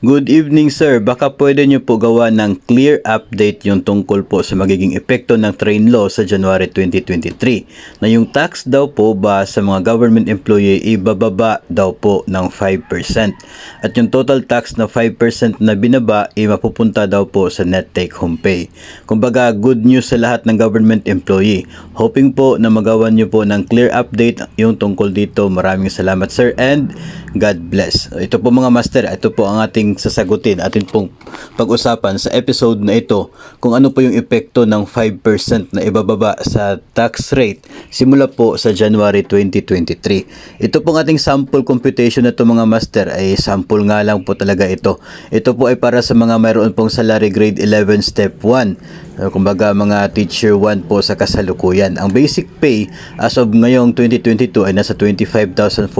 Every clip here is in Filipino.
Good evening sir, baka pwede nyo po gawa ng clear update yung tungkol po sa magiging epekto ng train law sa January 2023 na yung tax daw po ba sa mga government employee ibababa daw po ng 5% at yung total tax na 5% na binaba ay mapupunta daw po sa net take home pay. Kumbaga good news sa lahat ng government employee. Hoping po na magawa nyo po ng clear update yung tungkol dito. Maraming salamat sir and God bless. Ito po mga master, ito po ang ating sasagutin, atin pong pag-usapan sa episode na ito kung ano po yung epekto ng 5% na ibababa sa tax rate simula po sa January 2023. Ito pong ating sample computation na ito mga master ay sample nga lang po talaga ito. Ito po ay para sa mga mayroon pong salary grade 11 step 1. Kumbaga mga teacher 1 po sa kasalukuyan. Ang basic pay as of ngayong 2022 ay nasa 25,439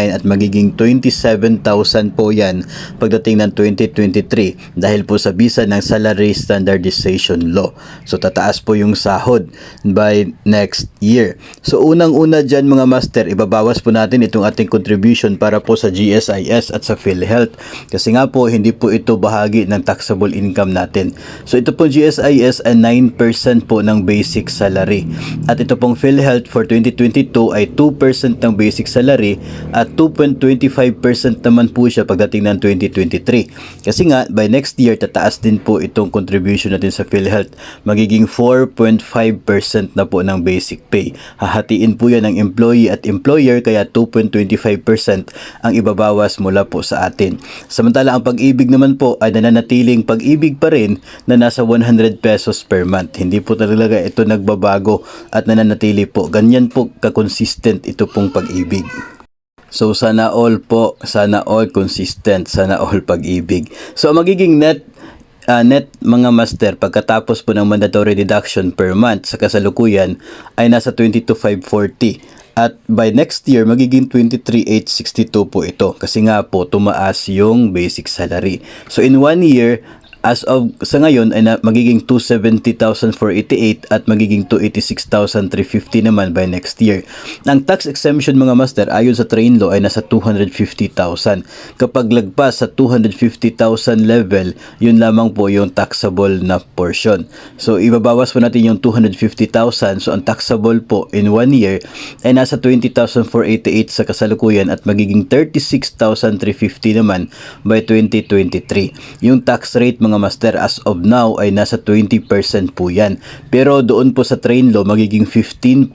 at magiging 27,000 po yan pagdating ng 2023 dahil po sa bisa ng Salary Standardization Law. So tataas po yung sahod by next year. So unang-una dyan mga master, ibabawas po natin itong ating contribution para po sa GSIS at sa PhilHealth kasi nga po hindi po ito bahagi ng taxable income natin. So ito po GSIS ay 9% po ng basic salary. At ito pong PhilHealth for 2022 ay 2% ng basic salary at 2.25% naman po siya pagdating ng 2023. Kasi nga, by next year, tataas din po itong contribution natin sa PhilHealth. Magiging 4.5% na po ng basic pay. Hahatiin po yan ng employee at employer kaya 2.25% ang ibabawas mula po sa atin. Samantala, ang pag-ibig naman po ay nananatiling pag-ibig pa rin na nasa 100 pesos per month. Hindi po talaga ito nagbabago at nananatili po. Ganyan po ka-consistent ito pong pag-ibig. So sana all po, sana all consistent, sana all pag-ibig. So magiging net mga master pagkatapos po ng mandatory deduction per month sa kasalukuyan ay nasa 22,540. At by next year, magiging 23,862 po ito. Kasi nga po, tumaas yung basic salary. So in 1 year, as of sa ngayon ay magiging 270,488 at magiging 286,350 naman by next year. Ang tax exemption mga master ayon sa train law ay nasa 250,000. Kapag lagpas sa 250,000 level, yun lamang po yung taxable na portion. So ibabawas po natin yung 250,000. So ang taxable po in 1 year ay nasa 20,488 sa kasalukuyan at magiging 36,350 naman by 2023. Yung tax rate mga master as of now ay nasa 20% po yan. Pero doon po sa train law magiging 15%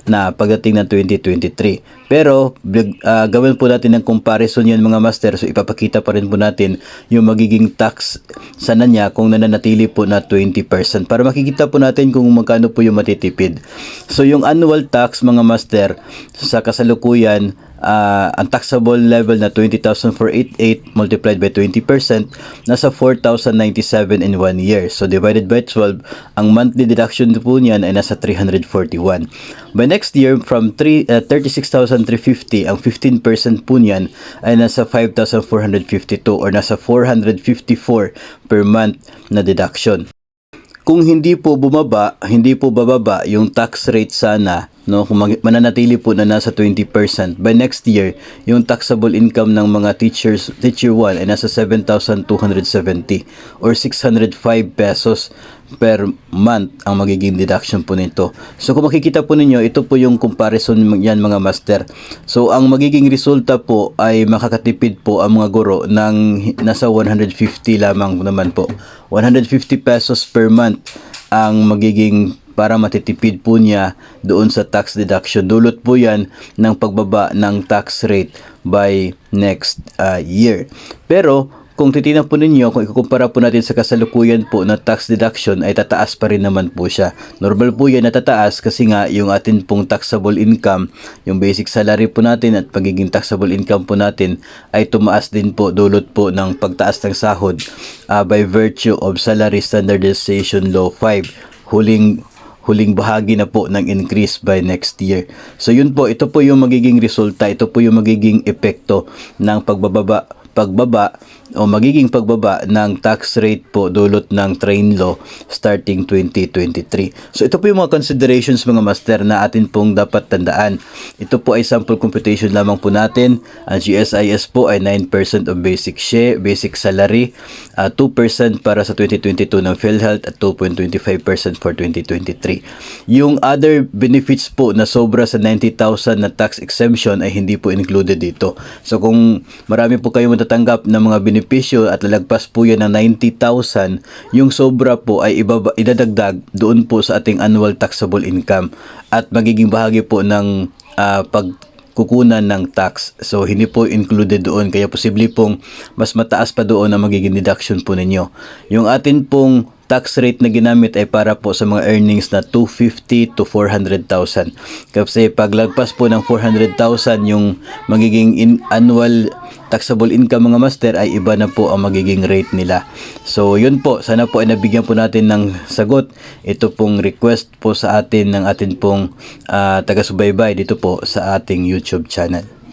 na pagdating ng 2023. Pero gawin po natin ng comparison yan mga master. So ipapakita pa rin po natin yung magiging tax sa niya kung nananatili po na 20% para makikita po natin kung magkano po yung matitipid. So yung annual tax mga master sa kasalukuyan, ang taxable level na 20,488 multiplied by 20% nasa 4,097 in 1 year. So divided by 12, ang monthly deduction po niyan ay nasa 341. By next year, from 36,350, ang 15% po niyan ay nasa 5,452 or nasa 454 per month na deduction. Kung hindi po bababa yung tax rate sana, no, kung mananatili po na nasa 20%, by next year, yung taxable income ng mga teacher 1 ay nasa 7,270 or 605 pesos per month ang magiging deduction po nito. So kung makikita po ninyo, ito po yung comparison yan mga master. So ang magiging resulta po ay makakatipid po ang mga guro ng nasa 150 lamang naman po. 150 pesos per month ang magiging para matitipid po niya doon sa tax deduction. Dulot po yan ng pagbaba ng tax rate by next year. Pero kung titingnan po ninyo, kung ikukumpara po natin sa kasalukuyan po na tax deduction ay tataas pa rin naman po siya. Normal po yan na tataas kasi nga yung atin pong taxable income, yung basic salary po natin at pagiging taxable income po natin ay tumaas din po dulot po ng pagtaas ng sahod by virtue of Salary Standardization Law 5. Huling bahagi na po ng increase by next year. So yun po, ito po yung magiging resulta, ito po yung magiging epekto ng pagbababa pagbaba o magiging pagbaba ng tax rate po dulot ng train law starting 2023. So ito po yung mga considerations mga master na atin pong dapat tandaan. Ito po ay sample computation lamang po natin. Ang GSIS po ay 9% of basic salary, 2% para sa 2022 ng PhilHealth at 2.25% for 2023. Yung other benefits po na sobra sa 90,000 na tax exemption ay hindi po included dito. So kung marami po kayong matatanggap ng mga benepisyo at lalagpas po yan ng 90,000, yung sobra po ay idadagdag doon po sa ating annual taxable income at magiging bahagi po ng pagkukunan ng tax. So hindi po included doon, kaya posible pong mas mataas pa doon ang magiging deduction po ninyo. Yung atin pong tax rate na ginamit ay para po sa mga earnings na 250 to 400,000. Kasi paglagpas po ng 400,000 yung magiging annual taxable income mga master ay iba na po ang magiging rate nila. So yun po, sana po ay nabigyan po natin ng sagot. Ito pong request po sa atin ng atin pong taga-subaybay dito po sa ating YouTube channel.